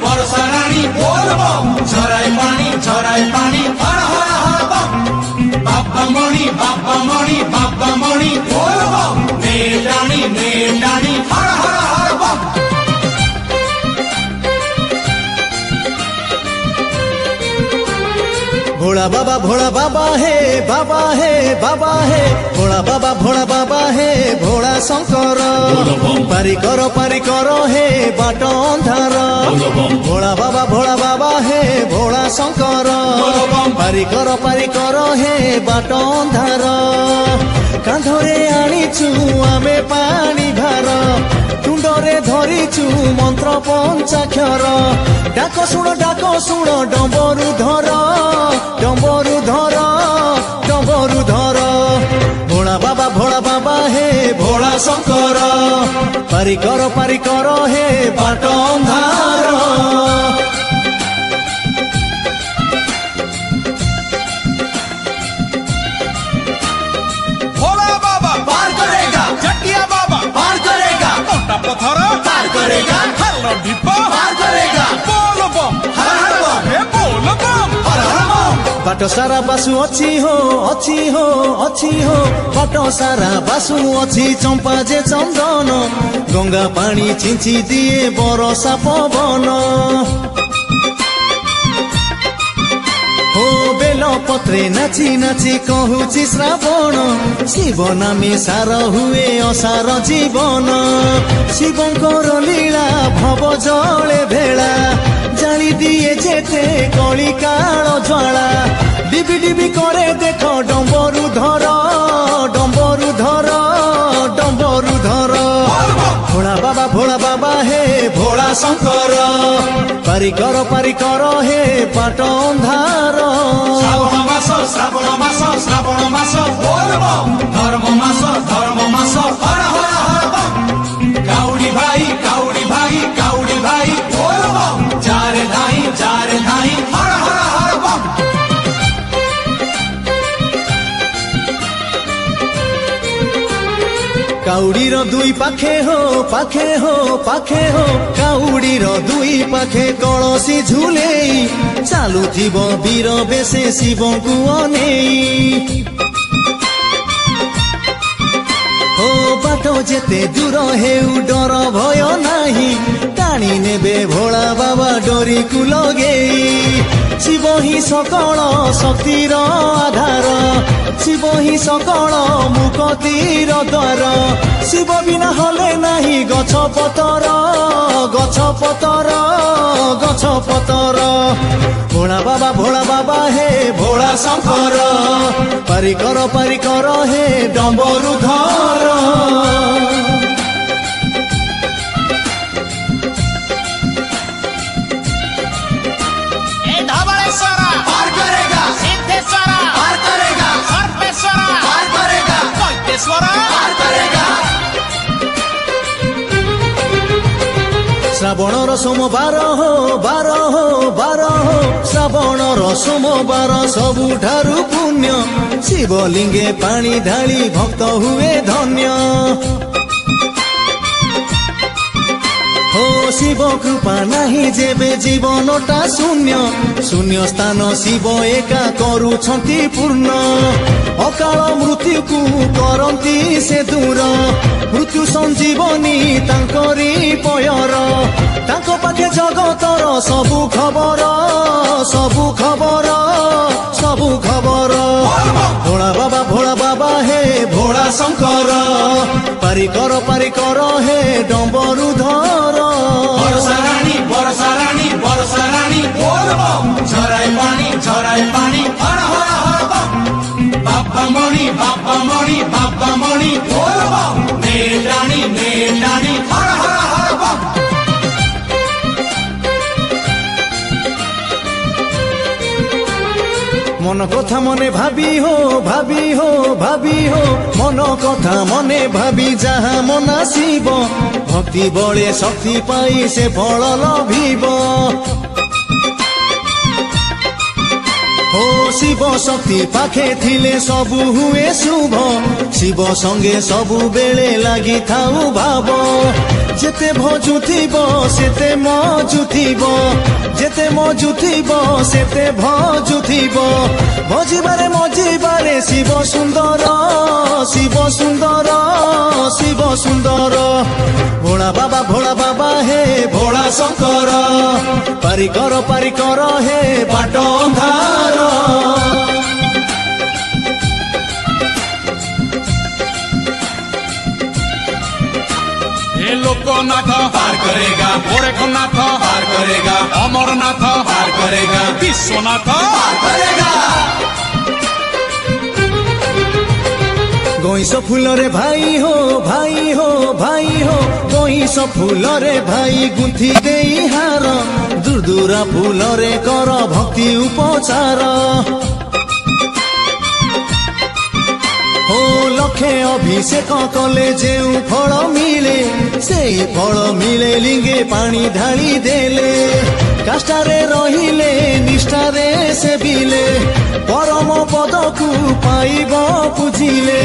বর্ষারানী বলবো ঝরাই পানি হর হর হর বম বাবা মণি বলবো মেটানি হর হর হর বম भोला बाबा हे बाबा हे बाबा हे भोला बाबा हे भोला शंकर पारी करो हे बाट अंधार भोला बाबा हे भोला शंकर पारी करो हे बाट अंधार कांधरे आनीचु आमे पानी भार तुंडरे धरिचु मंत्र पंचाक्षर डाक शुण डंबरु धर भोला बाबा हे भोला शंकर पारी करो हे बाट अंधार भोला बाबा पार करेगा जटिया बाबा पार करेगा मोटा पत्थर पार करेगा हल्ला ढिप्पा पार करेगा बोल बम हर हर बम हे बोल बम हर हर बम बाट सारा बासु अच्छी हो बाट सारा बासु अच्छी चंपा जे चंदन गंगा पानी छिंची दिए बरसा पवन हो बेल पत्रे नाची कहूची श्रावण शिव नामी सार हुए असार जीवन शिवंकर लीला भव जले भेला जाली दिए जेते कली काल ज्वाला डिबी करे देख डंबरु धर भोला बाबा हे भोला शंकर पारी करो हे बाट अंधार श्रावण मास बोल बम धर्म मास हर हर हर बम काउडी भाई बोल बम जारे धाई हर हर हर बम काउडीर दुई पाखे हो काउडीर दुई पाखे कलसी झुले चालू थीब वीर बेसे शिव को अनेई हो बाटो जेते दूर हेउ डर भय नाही टाणी नेबे भोला बाबा डोरी को लगेई शिव ही सकल शक्तिर आधार शिव ही सकल मुक्तिर द्वार शिव बिना हले नाही गछ पतर भोला बाबा हे भोला शंकर पारी करो हे डंबरु धर पार करेगा सिद्धेश्वरा पार करेगा सर्वेश्वरा पार करेगा वैद्येश्वरा पार करेगा श्रावणर सोमवार हो श्रावणर सोमवार सबुठारु पुण्य शिवलिंगे पानी ढाली भक्त हुए धन्य हो शिव कृपा नाही जेबे जीवनटा शून्य स्थान शिव एका करुछंती पूर्ण अकाल मृत्यु को करंती से दूर मृत्यु संजीवनी तांकरी पयर तांको पाखे जगतर सबु खबर भोला बाबा हे भोला शंकर पारी करो हे डंबरु धर बरसारानी बोल बम झराई पानी हर हर हर बम बाबा मणि बोल बम मेटानी हर हर हर बम मन कथा मने भाबी हो मन कथा मने भाबी जहा मना शिव भक्ति बळे शक्ति पाई से फल लभिब ଓ ଶିବ ଶକ୍ତି ପାଖେ ଥିଲେ ସବୁ ହୁଏ ଶୁଭ ଶିବ ସଙ୍ଗେ ସବୁବେଳେ ଲାଗିଥାଉ ଭାବ ଯେତେ ଭଜୁଥିବ ସେତେ ମଜୁଥିବ ଯେତେ ମଜୁଥିବ ସେତେ ଭଜୁଥିବ ଭଜିବାରେ ମଜିବାରେ ଶିବ ସୁନ୍ଦର ଶିବ ସୁନ୍ଦର ଶିବ ସୁନ୍ଦର ଭୋଳା ବାବା ହେ ଭୋଳା ଶଙ୍କର ପାରିକର ହେ ବାଟ ଅନ୍ଧାର हे लोकनाथ पार करेगा गोरखनाथ पार करेगा अमरनाथ पार करेगा विश्वनाथ पार करेगा गईस फूलरे भाई हो भाई हो भाई हो गईस फूलरे भाई गुंथि देई हार दूरदूरा फूलरे कर भक्ति उपचार हो लक्षे अभिषेक कले जेउ फल मिले सेई फल मिले लिंगे पानी ढाली देले काष्ठारे रहिले निष्ठारे सेविले परम पदकु पाइब बुझिले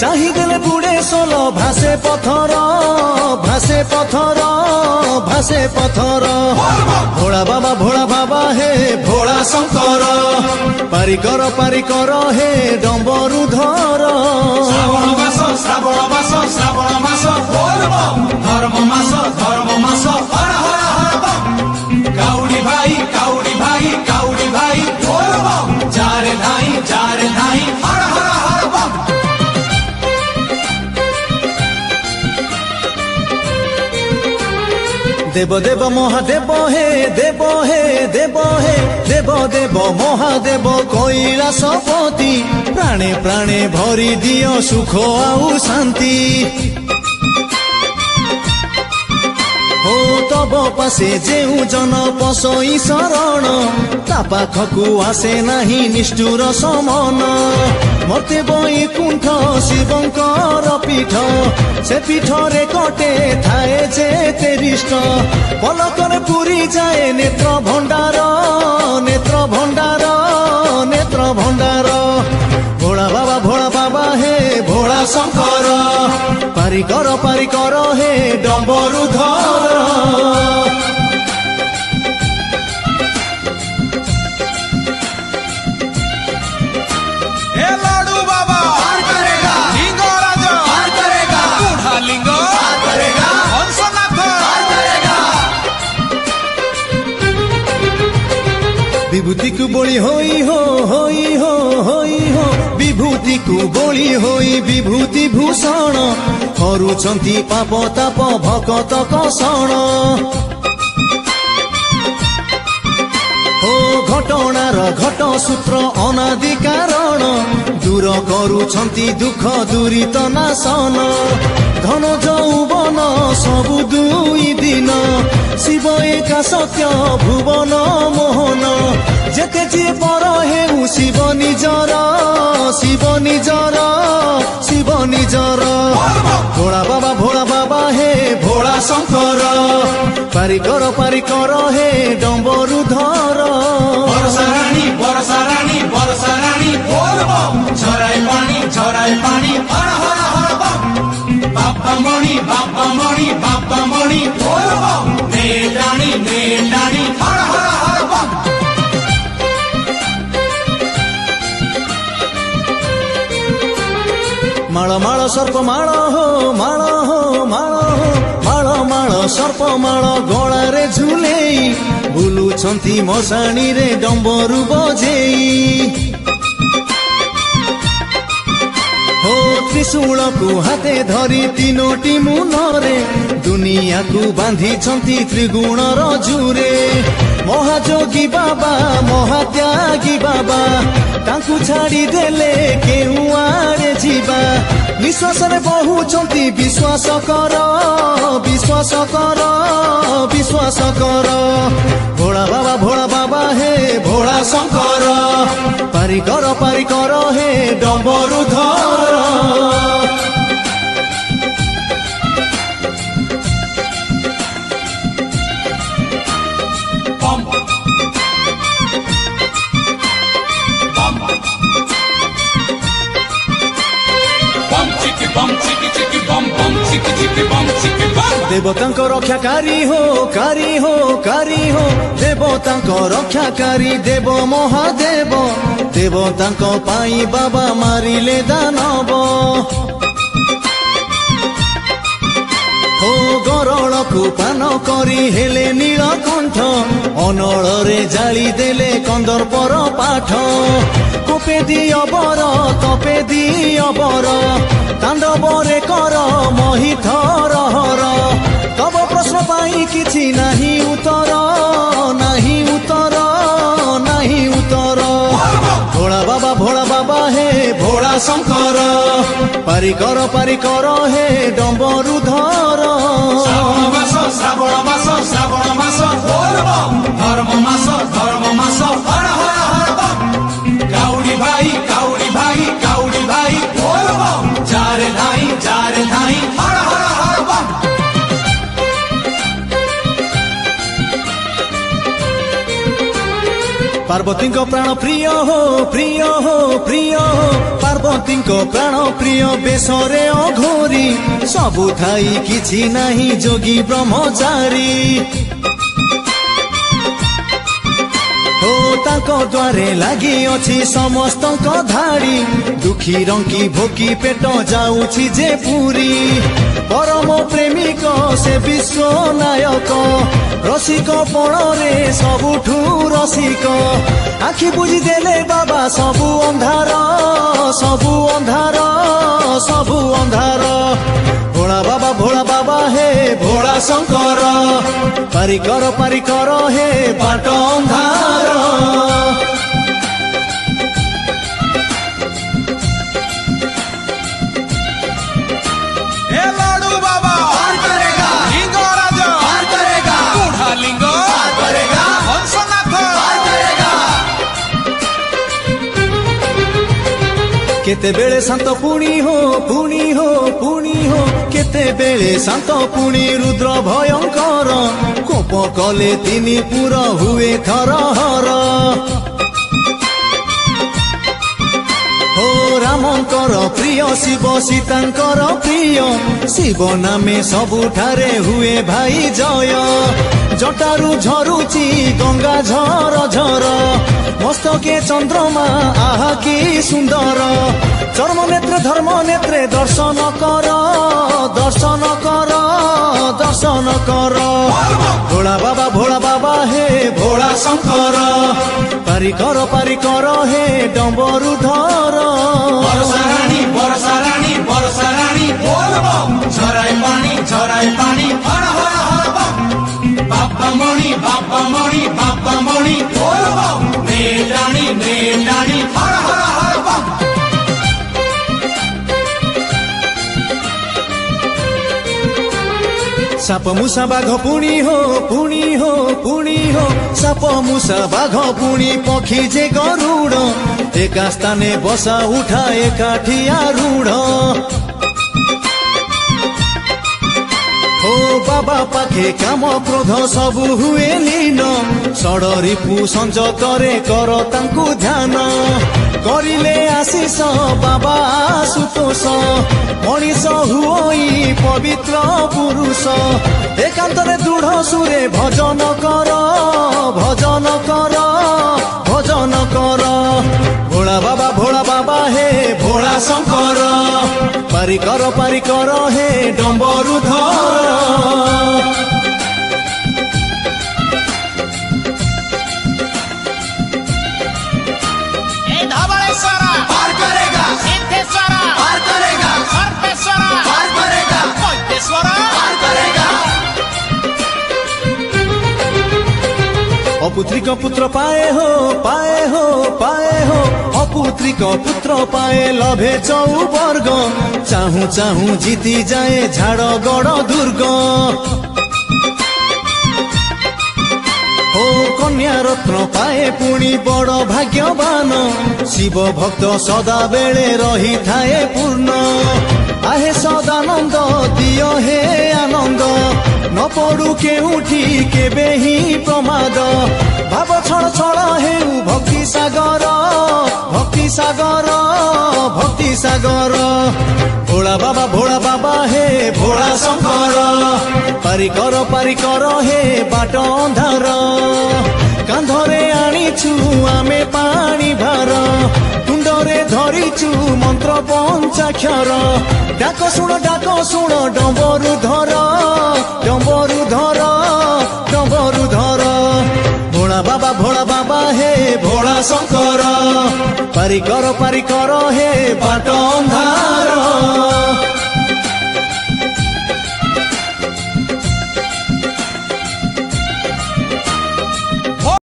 चाहिदेले बुढे सोल भासे पथर भासे पथर भासे पथर भोला बाबा हे भोला शंकर पारिकर हे डम्बरु धर श्रावण मास धर्म मास हर हर हर बम काउडी भाई बोल बम जारे धाई हर हर हर बम देव देव महादेव हे देव हे देव हे देव देव महादेव कैलासपति प्राणे प्राणे भरी दियो सुख आउ शांति हो तब पासे जेउ जन पसई शरण ता पाखकु आसे नाही निष्ठुर समन मते बैकुंठ शिवंकर पीठ से पीठरे कटे थाए जे तेरिष्ट पलकरे पुरी जाए नेत्र भंडार नेत्र भंडार नेत्र भंडार भोला बाबा हे भोला शंकर पारिकर हे डम्बरु धर हे लाडू बाबा पार करेगा लिंगराज पार करेगा बूढ़ा लिंग पार करेगा हंसनाथ पार करेगा विभूति को बोली होई हो विभूति को बोली होई विभूति भूषण करुछन्ति पाप ताप भकत कषण हो घटनार घट सूत्र अनादि कारण दूर करुछन्ति दुख दूरित नाशन धन जौवन सबु दुई दिन शिव एका सत्य भुवन मोहन जेते जे पर हेउ शिव निजर शिव निजर शिव निजर भोला बाबा हे भोला शंकर पारिकर हे डम्बरु धर बरसा रानी बोल बम झराई पानी हर हर हर बम बाबा मणि बोल बम नेटानी हर हर हर बम माळ सर्प माळ सर्प माळ गଳାରେ ଝୁଲେଇ ବୁଲୁଛନ୍ତି ମଶାଣିରେ ଡମ୍ବରୁ ବଜେଇ हो त्रिशूलକୁ हाते धरी तीनोटी मुନରେ दुनियाକୁ बांधिଛନ୍ତି त्रिगुणर जुरे महाजोगी बाबा महात्यागी बाबा तांकु छाड़ी देले केहु आड़े जीवा विश्वासरे बहुचंती विश्वास कर भोला बाबा हे भोला शंकर पारिकर हे डम्बरु धर देवतांको रक्षाकारी हो कारी हो कारी हो देवतांको रक्षाकारी देव महादेव देवतांको पाई बाबा मारिले दानव हो गरळकु पान करी हेले नीलकंठ अनଳରେ जाली देले कंदर्पर पाठ कोपे दिअबर तपे दिअबर तांडवरे कर महिथर हर तब प्रश्न पाई किछि नाही उत्तर नाही उत्तर नाही उत्तर भोला बाबा हे भोला शंकर पारिकर हे डम्बरुधर श्रावण मास धर्म मास हर हर हर बम काउडी भाई बोल बम जारे धाई हर हर हर बम पार्वती प्राण प्रिय हो प्रिय हो प्रिय हो पार्वती प्राण प्रिय बेसरे अघोरी सबु थाई किछि नाही जोगी ब्रह्मचारी हो ताको द्वारे लागि अछि समस्तक धाड़ी दुखी रंकी भोकी पेट जाउछि जे पूरी परम प्रेमिक से विश्व नायक रसिक पणरे सबुठू रसिक आखि बुझी देले बाबा सबु अंधार सबु अंधार सबु अंधार भोला बाबा हे भोला शंकर पारिकर हे बाट अंधार हे लाडू बाबा पार करेगा लिंग राजा पार करेगा बूढ़ा लिंग पार करेगा हंसनाथ पार करेगा केते बेले शांत पुणी हो केते बेले शांत पुणी रुद्र भयंकर कोप कले तिनी पुरा हुए थरहर हो रामंकर प्रिय शिव सीतांकर प्रिय शिव नामे सबुठारे हुए भाई जय जटारू झरुची गंगा झर झर मस्तके चंद्रमा आहा की सुंदर चर्म नेत्रे धर्म नेत्रे दर्शन कर दर्शन कर दर्शन कर भोला बाबा हे भोला शंकर पारिकर हे डम्बरुधर बरसा रानी बोल बम झराय पानी हर हर हर बम बाबा मणि बोल बम नेडानी हर हर हर बम साप मुसा बाघ पुणी हो साप मुसा बाघ पुणी पक्षी जे गरुड़ एका स्थाने बसा उठा एकाठी आरूढ़ हो बाबा पाखे काम क्रोध सबु हुए लीन षडरिपु संज करे कर तांकु ध्यान करिले आशीष बाबा आशुतोष मनीष हुई पवित्र पुरुष एकांतरे दृढ़ सुरे भजन कर भजन कर भजन कर भोला बाबा हे भोला शंकर पारिकर हे डम्बरुधर पार करेगा सिद्धेश्वर पार करेगा सर्वेश्वर पार करेगा वैद्येश्वर पार करेगा अपुत्रिक पुत्र पाए हो अपुत्रिक पुत्र पाए लभे चौवर्ग चाहू जीती जाए झाड़गड़ दुर्ग हो कन्या रत्न पाए पुणी बड़ भाग्यवान शिव भक्त सदा बेले रही थाए पूर्ण आहे सदानंद दिय हे आनंद न पड़ू केउठी केबे ही प्रमाद भाव छड़ छड़ हेउ भक्ति सागर भक्ति सागर भक्ति सागर भोला बाबा हे भोला शंकर ପାରି କର ହେ ବାଟ ଅନ୍ଧାର କାନ୍ଧରେ ଆଣିଛୁ ଆମେ ପାଣି ଭାର ତୁଣ୍ଡରେ ଧରିଛୁ ମନ୍ତ୍ର ପଞ୍ଚାକ୍ଷର ଡାକ ଶୁଣ ଡମ୍ବରୁ ଧର ଡମ୍ବରୁ ଧର ଡମ୍ବରୁ ଧର ଭୋଳା ବାବା ହେ ଭୋଳା ଶଙ୍କର ପାରି କର ହେ ବାଟ ଅନ୍ଧାର